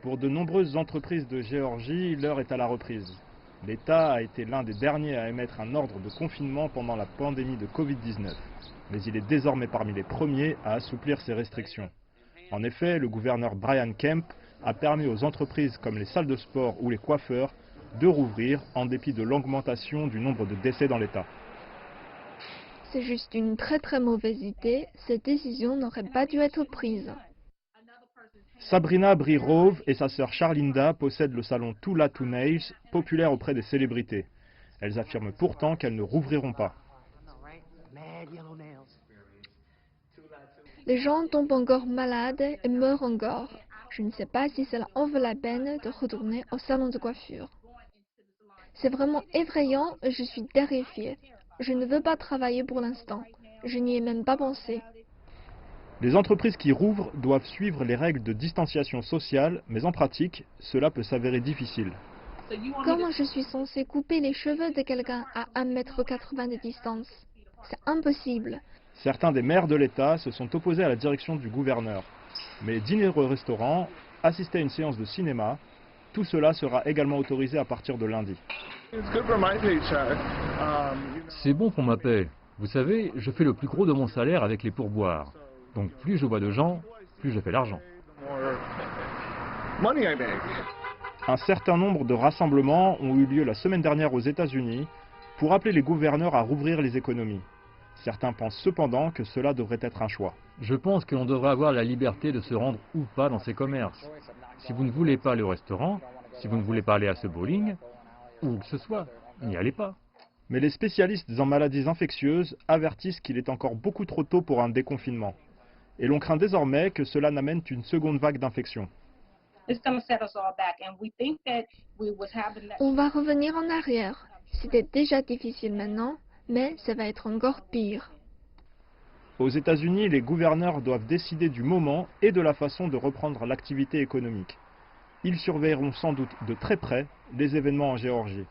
Pour de nombreuses entreprises de Géorgie, l'heure est à la reprise. L'État a été l'un des derniers à émettre un ordre de confinement pendant la pandémie de Covid-19. Mais il est désormais parmi les premiers à assouplir ces restrictions. En effet, le gouverneur Brian Kemp a permis aux entreprises comme les salles de sport ou les coiffeurs de rouvrir en dépit de l'augmentation du nombre de décès dans l'État. C'est juste une très mauvaise idée. Cette décision n'aurait pas dû être prise. Sabrina Brie-Rove et sa sœur Charlinda possèdent le salon Tula to Nails, populaire auprès des célébrités. Elles affirment pourtant qu'elles ne rouvriront pas. Les gens tombent encore malades et meurent encore. Je ne sais pas si cela en vaut la peine de retourner au salon de coiffure. C'est vraiment effrayant et je suis terrifiée. Je ne veux pas travailler pour l'instant. Je n'y ai même pas pensé. Les entreprises qui rouvrent doivent suivre les règles de distanciation sociale, mais en pratique, cela peut s'avérer difficile. Comment je suis censée couper les cheveux de quelqu'un à 1,80 m de distance? C'est impossible. Certains des maires de l'État se sont opposés à la direction du gouverneur. Mais dîner au restaurant, assister à une séance de cinéma, tout cela sera également autorisé à partir de lundi. C'est bon pour ma paie. Vous savez, je fais le plus gros de mon salaire avec les pourboires. Donc plus je vois de gens, plus je fais l'argent. Un certain nombre de rassemblements ont eu lieu la semaine dernière aux États-Unis pour appeler les gouverneurs à rouvrir les économies. Certains pensent cependant que cela devrait être un choix. Je pense que l'on devrait avoir la liberté de se rendre ou pas dans ces commerces. Si vous ne voulez pas aller au restaurant, si vous ne voulez pas aller à ce bowling, ou que ce soit, n'y allez pas. Mais les spécialistes en maladies infectieuses avertissent qu'il est encore beaucoup trop tôt pour un déconfinement. Et l'on craint désormais que cela n'amène une seconde vague d'infections. On va revenir en arrière. C'était déjà difficile maintenant, mais ça va être encore pire. Aux États-Unis, les gouverneurs doivent décider du moment et de la façon de reprendre l'activité économique. Ils surveilleront sans doute de très près les événements en Géorgie.